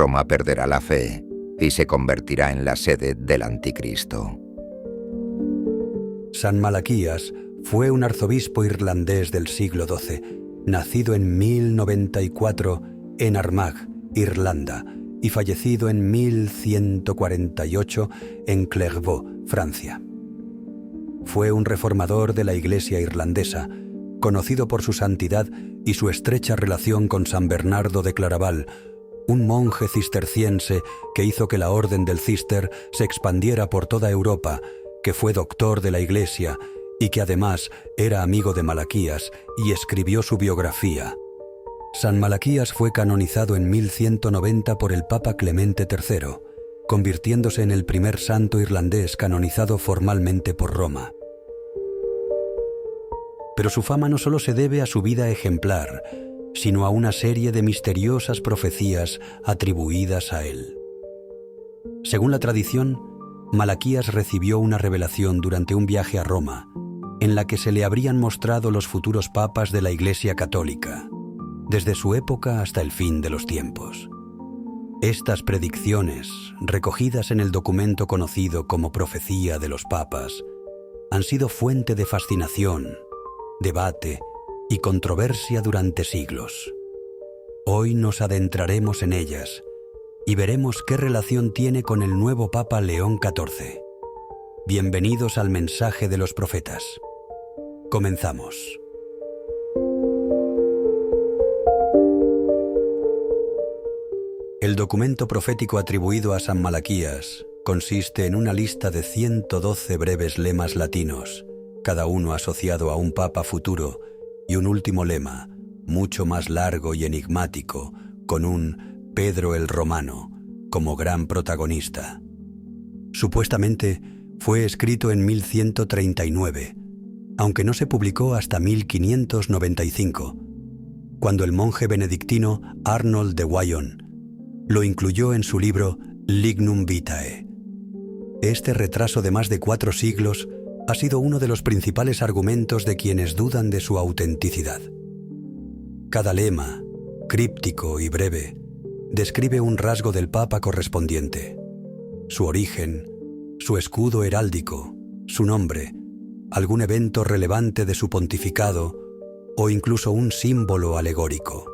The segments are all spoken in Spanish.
Roma perderá la fe y se convertirá en la sede del anticristo. San Malaquías fue un arzobispo irlandés del siglo XII, nacido en 1094 en Armagh, Irlanda, y fallecido en 1148 en Clairvaux, Francia. Fue un reformador de la Iglesia irlandesa, conocido por su santidad y su estrecha relación con San Bernardo de Claraval, un monje cisterciense que hizo que la Orden del Císter se expandiera por toda Europa, que fue doctor de la Iglesia y que además era amigo de Malaquías y escribió su biografía. San Malaquías fue canonizado en 1190 por el Papa Clemente III, convirtiéndose en el primer santo irlandés canonizado formalmente por Roma. Pero su fama no solo se debe a su vida ejemplar, sino a una serie de misteriosas profecías atribuidas a él. Según la tradición, Malaquías recibió una revelación durante un viaje a Roma, en la que se le habrían mostrado los futuros papas de la Iglesia Católica, desde su época hasta el fin de los tiempos. Estas predicciones, recogidas en el documento conocido como Profecía de los Papas, han sido fuente de fascinación, debate y controversia durante siglos. Hoy nos adentraremos en ellas y veremos qué relación tiene con el nuevo Papa León XIV. Bienvenidos al mensaje de los profetas. Comenzamos. El documento profético atribuido a San Malaquías consiste en una lista de 112 breves lemas latinos, cada uno asociado a un papa futuro, y un último lema, mucho más largo y enigmático, con un Pedro el Romano como gran protagonista. Supuestamente fue escrito en 1139, aunque no se publicó hasta 1595, cuando el monje benedictino Arnold de Wyon lo incluyó en su libro Lignum Vitae. Este retraso de más de 4 siglos ha sido uno de los principales argumentos de quienes dudan de su autenticidad. Cada lema, críptico y breve, describe un rasgo del Papa correspondiente: su origen, su escudo heráldico, su nombre, algún evento relevante de su pontificado o incluso un símbolo alegórico.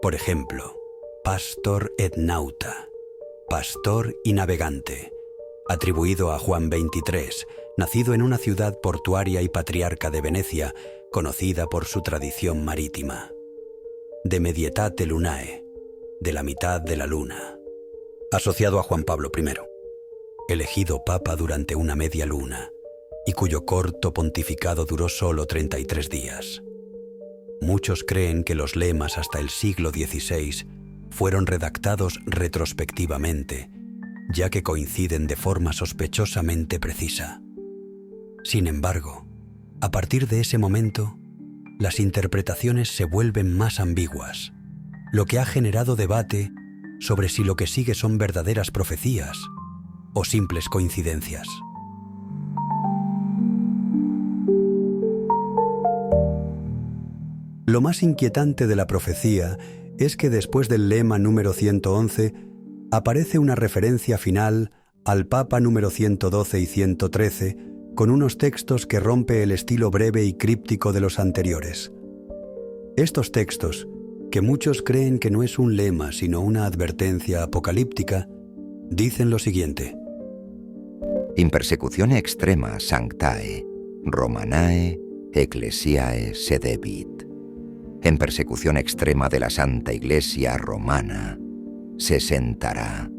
Por ejemplo, Pastor et nauta, pastor y navegante, atribuido a Juan XXIII, nacido en una ciudad portuaria y patriarca de Venecia, conocida por su tradición marítima. De medietate lunae, de la mitad de la luna, asociado a Juan Pablo I, elegido papa durante una media luna, y cuyo corto pontificado duró solo 33 días. Muchos creen que los lemas hasta el siglo XVI fueron redactados retrospectivamente, ya que coinciden de forma sospechosamente precisa. Sin embargo, a partir de ese momento, las interpretaciones se vuelven más ambiguas, lo que ha generado debate sobre si lo que sigue son verdaderas profecías o simples coincidencias. Lo más inquietante de la profecía es que después del lema número 111 aparece una referencia final al Papa número 112 y 113 con unos textos que rompe el estilo breve y críptico de los anteriores. Estos textos, que muchos creen que no es un lema sino una advertencia apocalíptica, dicen lo siguiente: In persecutione extrema sanctae, Romanae, Ecclesiae sedebit. En persecución extrema de la Santa Iglesia Romana se sentará.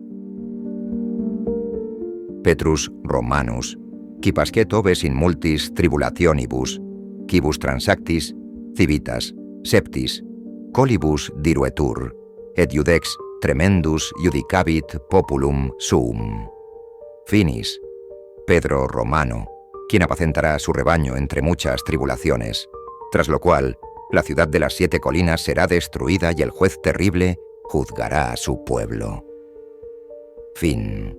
Petrus Romanus, qui pasquet oves in multis tribulationibus, quibus transactis, civitas, septis, colibus diruetur, et iudex tremendus iudicabit populum suum. Finis, Pedro Romano, quien apacentará su rebaño entre muchas tribulaciones, tras lo cual la ciudad de las 7 colinas será destruida y el juez terrible juzgará a su pueblo. Fin.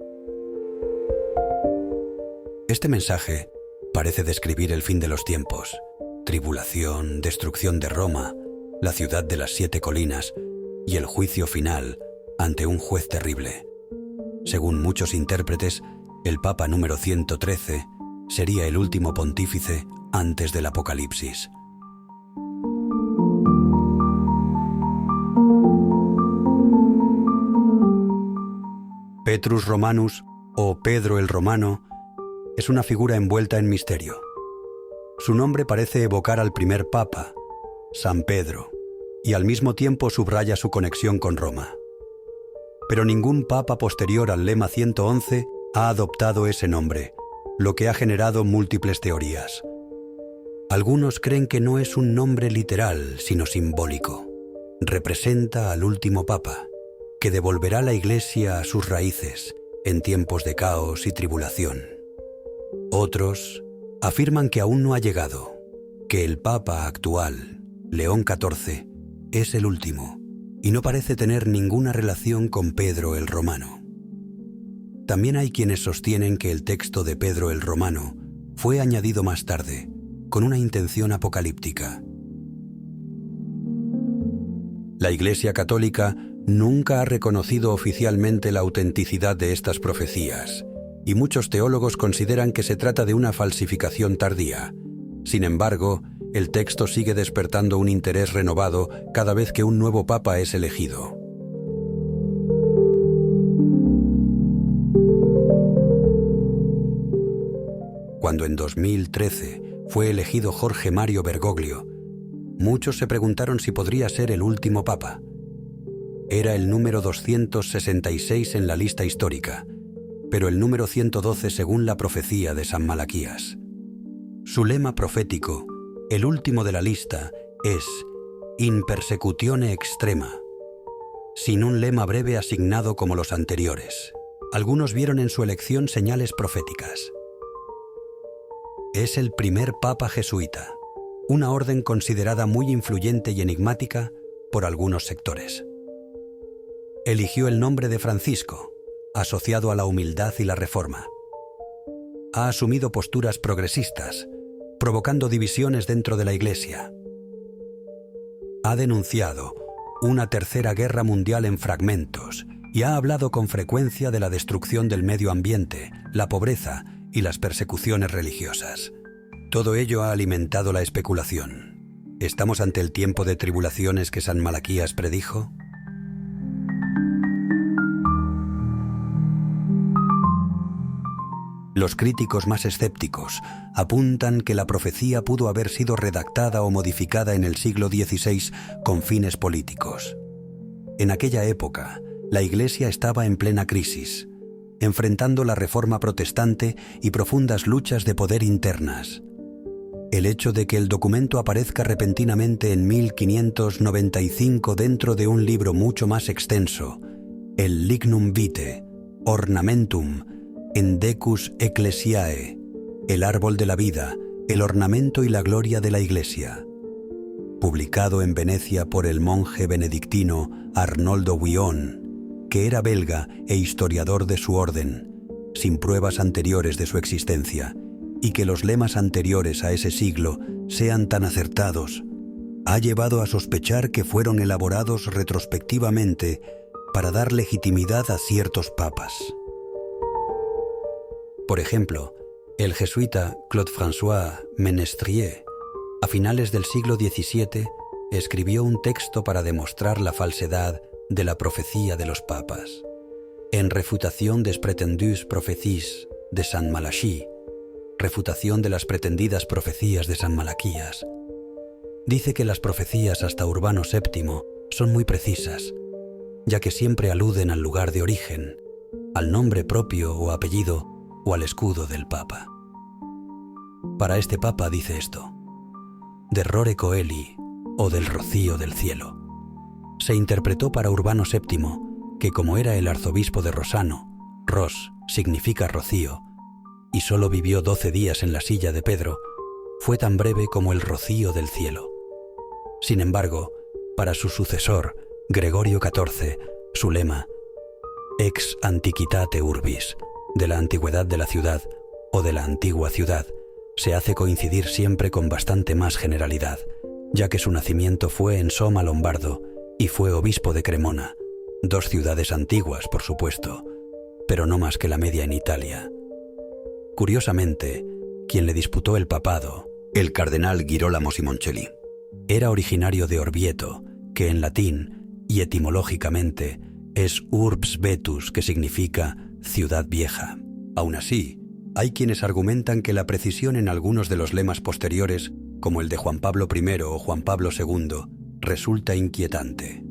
Este mensaje parece describir el fin de los tiempos, tribulación, destrucción de Roma, la ciudad de las 7 colinas, y el juicio final ante un juez terrible. Según muchos intérpretes, el Papa número 113 sería el último pontífice antes del Apocalipsis. Petrus Romanus, o Pedro el Romano, es una figura envuelta en misterio. Su nombre parece evocar al primer papa, San Pedro, y al mismo tiempo subraya su conexión con Roma. Pero ningún papa posterior al lema 111 ha adoptado ese nombre, lo que ha generado múltiples teorías. Algunos creen que no es un nombre literal, sino simbólico. Representa al último papa, que devolverá la Iglesia a sus raíces en tiempos de caos y tribulación. Otros afirman que aún no ha llegado, que el Papa actual, León XIV, es el último y no parece tener ninguna relación con Pedro el Romano. También hay quienes sostienen que el texto de Pedro el Romano fue añadido más tarde, con una intención apocalíptica. La Iglesia Católica nunca ha reconocido oficialmente la autenticidad de estas profecías, y muchos teólogos consideran que se trata de una falsificación tardía. Sin embargo, el texto sigue despertando un interés renovado cada vez que un nuevo papa es elegido. Cuando en 2013 fue elegido Jorge Mario Bergoglio, muchos se preguntaron si podría ser el último papa. Era el número 266 en la lista histórica, pero el número 112 según la profecía de San Malaquías. Su lema profético, el último de la lista, es in persecutione extrema, sin un lema breve asignado como los anteriores. Algunos vieron en su elección señales proféticas. Es el primer papa jesuita, una orden considerada muy influyente y enigmática por algunos sectores. Eligió el nombre de Francisco, asociado a la humildad y la reforma. Ha asumido posturas progresistas, provocando divisiones dentro de la Iglesia. Ha denunciado una tercera guerra mundial en fragmentos y ha hablado con frecuencia de la destrucción del medio ambiente, la pobreza y las persecuciones religiosas. Todo ello ha alimentado la especulación. ¿Estamos ante el tiempo de tribulaciones que San Malaquías predijo? Los críticos más escépticos apuntan que la profecía pudo haber sido redactada o modificada en el siglo XVI con fines políticos. En aquella época, la Iglesia estaba en plena crisis, enfrentando la reforma protestante y profundas luchas de poder internas. El hecho de que el documento aparezca repentinamente en 1595 dentro de un libro mucho más extenso, el Lignum Vitae, Ornamentum, en Decus Ecclesiae, el árbol de la vida, el ornamento y la gloria de la Iglesia, publicado en Venecia por el monje benedictino Arnoldo Guion, que era belga e historiador de su orden, sin pruebas anteriores de su existencia, y que los lemas anteriores a ese siglo sean tan acertados, ha llevado a sospechar que fueron elaborados retrospectivamente para dar legitimidad a ciertos papas. Por ejemplo, el jesuita Claude-François Ménestrier, a finales del siglo XVII, escribió un texto para demostrar la falsedad de la profecía de los papas. En Refutación des prétendues prophéties de Saint Malachie, refutación de las pretendidas profecías de San Malaquías, dice que las profecías hasta Urbano VII son muy precisas, ya que siempre aluden al lugar de origen, al nombre propio o apellido o al escudo del Papa. Para este Papa dice esto: de Rore Coeli, o del rocío del cielo. Se interpretó para Urbano VII, que como era el arzobispo de Rossano, Ros significa rocío, y solo vivió 12 días en la silla de Pedro, fue tan breve como el rocío del cielo. Sin embargo, para su sucesor, Gregorio XIV, su lema, ex antiquitate urbis, de la antigüedad de la ciudad o de la antigua ciudad, se hace coincidir siempre con bastante más generalidad, ya que su nacimiento fue en Soma Lombardo y fue obispo de Cremona, 2 ciudades antiguas, por supuesto, pero no más que la media en Italia. Curiosamente, quien le disputó el papado, el cardenal Girolamo Simoncelli, era originario de Orvieto, que en latín y etimológicamente es urbs vetus, que significa ciudad vieja. Aún así, hay quienes argumentan que la precisión en algunos de los lemas posteriores, como el de Juan Pablo I o Juan Pablo II, resulta inquietante.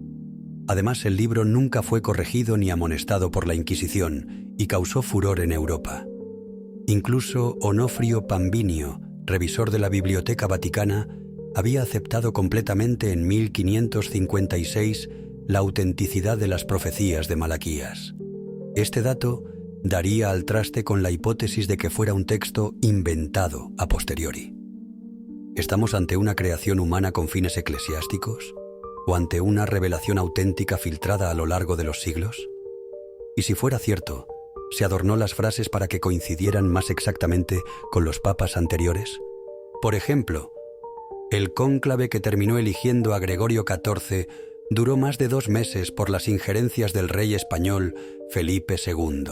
Además, el libro nunca fue corregido ni amonestado por la Inquisición y causó furor en Europa. Incluso Onofrio Pambinio, revisor de la Biblioteca Vaticana, había aceptado completamente en 1556 la autenticidad de las profecías de Malaquías. Este dato daría al traste con la hipótesis de que fuera un texto inventado a posteriori. ¿Estamos ante una creación humana con fines eclesiásticos? ¿O ante una revelación auténtica filtrada a lo largo de los siglos? Y si fuera cierto, ¿se adornó las frases para que coincidieran más exactamente con los papas anteriores? Por ejemplo, el cónclave que terminó eligiendo a Gregorio XIV duró más de 2 meses por las injerencias del rey español Felipe II.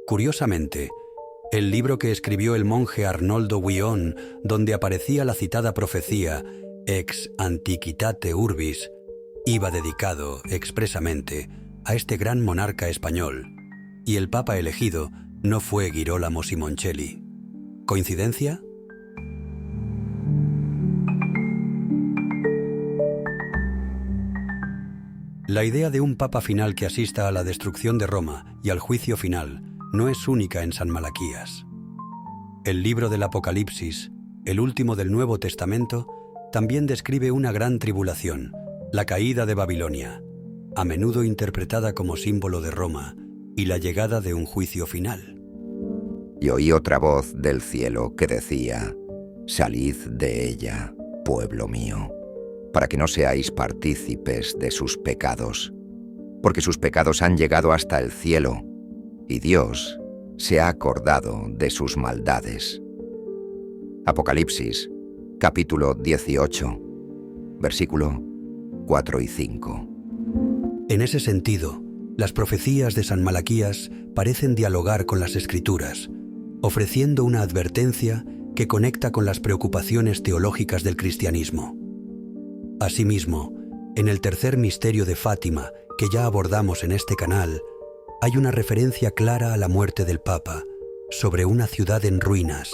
Curiosamente, el libro que escribió el monje Arnoldo Guión, donde aparecía la citada profecía Ex Antiquitate Urbis, iba dedicado expresamente a este gran monarca español, y el papa elegido no fue Girolamo Simoncelli. ¿Coincidencia? La idea de un papa final que asista a la destrucción de Roma y al juicio final no es única en San Malaquías. El libro del Apocalipsis, el último del Nuevo Testamento, también describe una gran tribulación, la caída de Babilonia, a menudo interpretada como símbolo de Roma, y la llegada de un juicio final. Y oí otra voz del cielo que decía: «Salid de ella, pueblo mío, para que no seáis partícipes de sus pecados, porque sus pecados han llegado hasta el cielo, y Dios se ha acordado de sus maldades». Apocalipsis, capítulo 18, versículo 4 y 5. En ese sentido, las profecías de San Malaquías parecen dialogar con las Escrituras, ofreciendo una advertencia que conecta con las preocupaciones teológicas del cristianismo. Asimismo, en el tercer misterio de Fátima, que ya abordamos en este canal, hay una referencia clara a la muerte del Papa, sobre una ciudad en ruinas,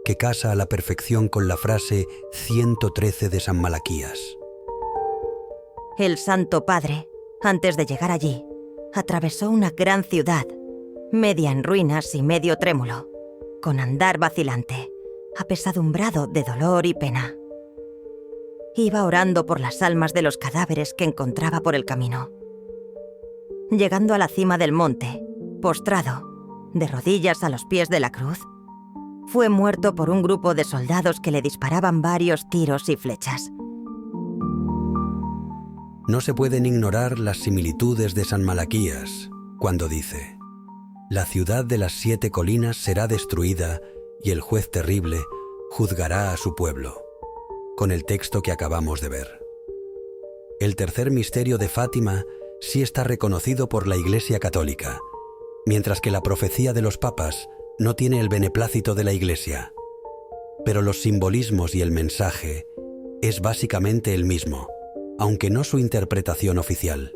que casa a la perfección con la frase 113 de San Malaquías. El Santo Padre, antes de llegar allí, atravesó una gran ciudad, media en ruinas y medio trémulo, con andar vacilante, apesadumbrado de dolor y pena. Iba orando por las almas de los cadáveres que encontraba por el camino. Llegando a la cima del monte, postrado, de rodillas a los pies de la cruz, fue muerto por un grupo de soldados que le disparaban varios tiros y flechas. No se pueden ignorar las similitudes de San Malaquías, cuando dice: «La ciudad de las 7 colinas será destruida y el juez terrible juzgará a su pueblo», con el texto que acabamos de ver. El tercer misterio de Fátima sí está reconocido por la Iglesia Católica, mientras que la profecía de los papas no tiene el beneplácito de la Iglesia. Pero los simbolismos y el mensaje es básicamente el mismo, aunque no su interpretación oficial.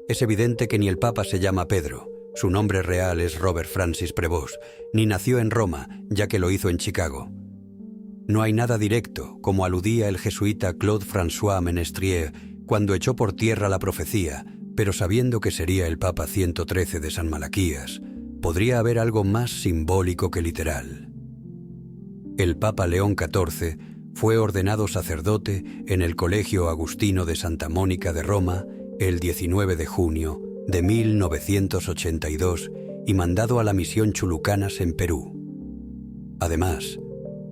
Es evidente que ni el Papa se llama Pedro, su nombre real es Robert Francis Prevost, ni nació en Roma, ya que lo hizo en Chicago. No hay nada directo, como aludía el jesuita Claude François Menestrier cuando echó por tierra la profecía, pero sabiendo que sería el Papa 113 de San Malaquías, podría haber algo más simbólico que literal. El Papa León XIV fue ordenado sacerdote en el Colegio Agustino de Santa Mónica de Roma el 19 de junio de 1982 y mandado a la misión Chulucanas en Perú. Además,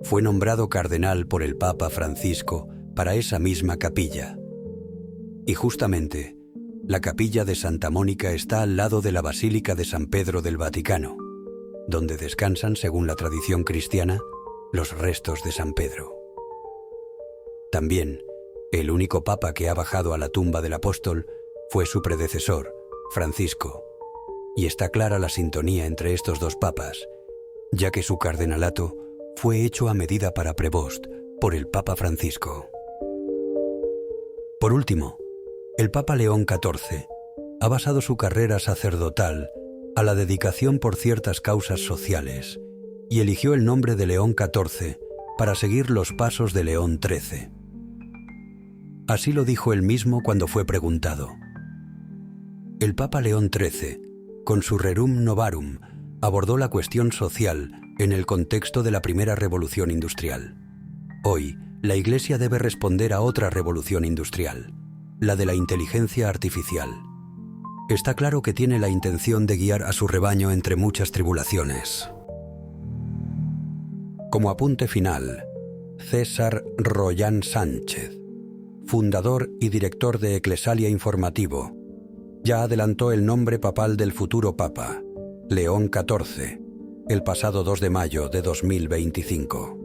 fue nombrado cardenal por el Papa Francisco para esa misma capilla. Y justamente, la capilla de Santa Mónica está al lado de la Basílica de San Pedro del Vaticano, donde descansan, según la tradición cristiana, los restos de San Pedro. También, el único papa que ha bajado a la tumba del apóstol fue su predecesor, Francisco, y está clara la sintonía entre estos dos papas, ya que su cardenalato fue hecho a medida para Prevost por el Papa Francisco. Por último, el Papa León XIV ha basado su carrera sacerdotal a la dedicación por ciertas causas sociales y eligió el nombre de León XIV para seguir los pasos de León XIII. Así lo dijo él mismo cuando fue preguntado. El Papa León XIII, con su Rerum Novarum, abordó la cuestión social en el contexto de la primera revolución industrial. Hoy, la Iglesia debe responder a otra revolución industrial, la de la inteligencia artificial. Está claro que tiene la intención de guiar a su rebaño entre muchas tribulaciones. Como apunte final, César Rollán Sánchez, fundador y director de Eclesalia Informativo, ya adelantó el nombre papal del futuro Papa, León XIV, el pasado 2 de mayo de 2025.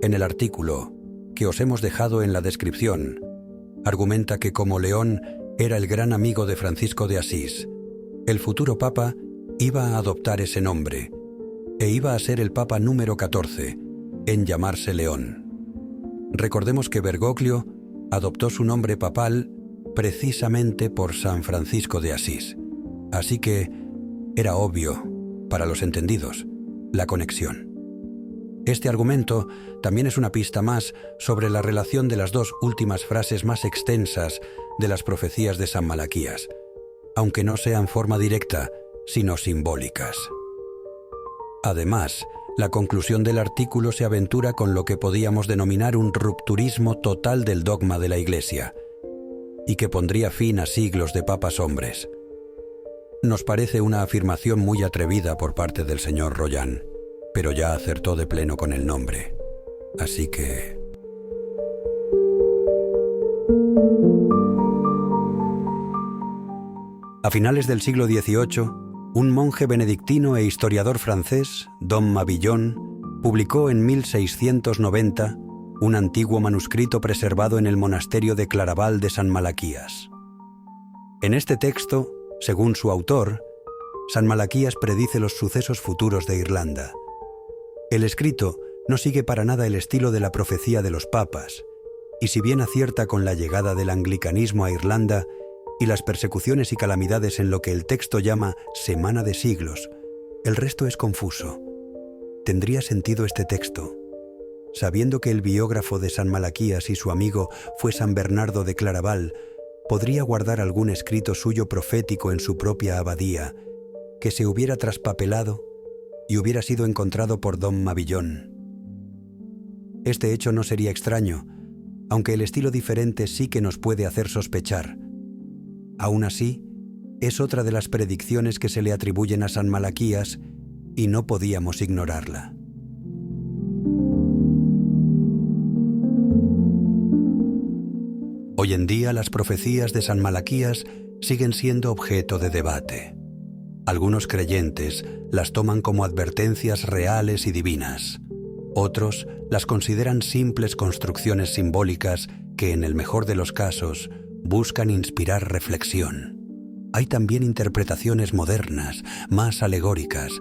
En el artículo, que os hemos dejado en la descripción, argumenta que como León era el gran amigo de Francisco de Asís, el futuro Papa iba a adoptar ese nombre e iba a ser el Papa número 14 en llamarse León. Recordemos que Bergoglio adoptó su nombre papal precisamente por San Francisco de Asís, así que era obvio, para los entendidos, la conexión. Este argumento también es una pista más sobre la relación de las dos últimas frases más extensas de las profecías de San Malaquías, aunque no sean forma directa, sino simbólicas. Además, la conclusión del artículo se aventura con lo que podíamos denominar un rupturismo total del dogma de la Iglesia, y que pondría fin a siglos de papas hombres. Nos parece una afirmación muy atrevida por parte del señor Rollán, pero ya acertó de pleno con el nombre. Así que... A finales del siglo XVIII, un monje benedictino e historiador francés, Dom Mabillon, publicó en 1690 un antiguo manuscrito preservado en el monasterio de Claraval de San Malaquías. En este texto, según su autor, San Malaquías predice los sucesos futuros de Irlanda. El escrito no sigue para nada el estilo de la profecía de los papas, y si bien acierta con la llegada del anglicanismo a Irlanda y las persecuciones y calamidades en lo que el texto llama Semana de Siglos, el resto es confuso. ¿Tendría sentido este texto? Sabiendo que el biógrafo de San Malaquías y su amigo fue San Bernardo de Claraval, podría guardar algún escrito suyo profético en su propia abadía, que se hubiera traspapelado y hubiera sido encontrado por Dom Mabillon. Este hecho no sería extraño, aunque el estilo diferente sí que nos puede hacer sospechar. Aún así, es otra de las predicciones que se le atribuyen a San Malaquías y no podíamos ignorarla. Hoy en día las profecías de San Malaquías siguen siendo objeto de debate. Algunos creyentes las toman como advertencias reales y divinas. Otros las consideran simples construcciones simbólicas que, en el mejor de los casos, buscan inspirar reflexión. Hay también interpretaciones modernas, más alegóricas,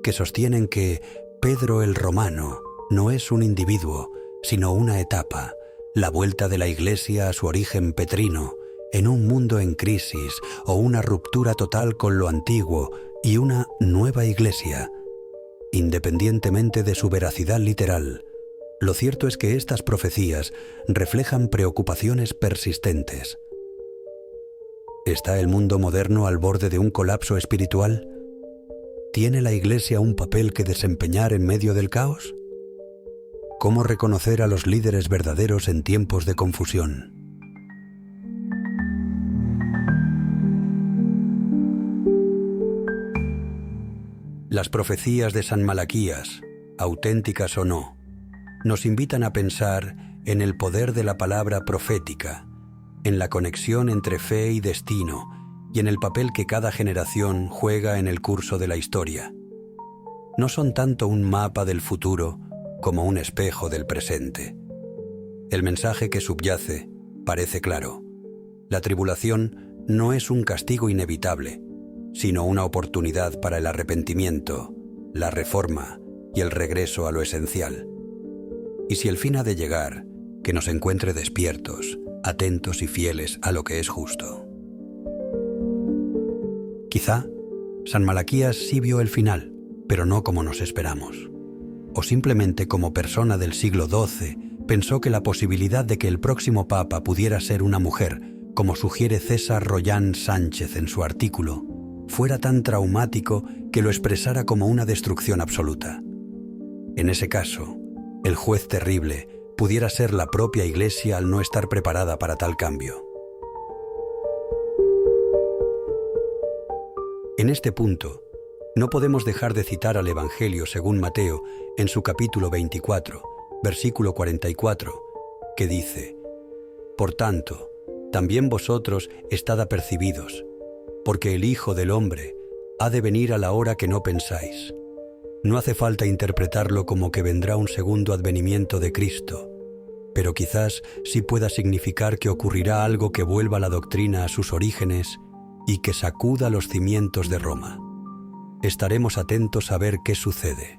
que sostienen que Pedro el Romano no es un individuo, sino una etapa, la vuelta de la Iglesia a su origen petrino, en un mundo en crisis o una ruptura total con lo antiguo y una nueva Iglesia. Independientemente de su veracidad literal, lo cierto es que estas profecías reflejan preocupaciones persistentes. ¿Está el mundo moderno al borde de un colapso espiritual? ¿Tiene la Iglesia un papel que desempeñar en medio del caos? ¿Cómo reconocer a los líderes verdaderos en tiempos de confusión? Las profecías de San Malaquías, auténticas o no, nos invitan a pensar en el poder de la palabra profética, en la conexión entre fe y destino y en el papel que cada generación juega en el curso de la historia. No son tanto un mapa del futuro como un espejo del presente. El mensaje que subyace parece claro. La tribulación no es un castigo inevitable, sino una oportunidad para el arrepentimiento, la reforma y el regreso a lo esencial. Y si el fin ha de llegar, que nos encuentre despiertos, atentos y fieles a lo que es justo. Quizá San Malaquías sí vio el final, pero no como nos esperamos. O simplemente como persona del siglo XII pensó que la posibilidad de que el próximo papa pudiera ser una mujer, como sugiere César Rollán Sánchez en su artículo, fuera tan traumático que lo expresara como una destrucción absoluta. En ese caso, el juez terrible pudiera ser la propia Iglesia al no estar preparada para tal cambio. En este punto, no podemos dejar de citar al Evangelio según Mateo en su capítulo 24, versículo 44, que dice: «Por tanto, también vosotros estad apercibidos, porque el Hijo del Hombre ha de venir a la hora que no pensáis». No hace falta interpretarlo como que vendrá un segundo advenimiento de Cristo, pero quizás sí pueda significar que ocurrirá algo que vuelva la doctrina a sus orígenes y que sacuda los cimientos de Roma. Estaremos atentos a ver qué sucede.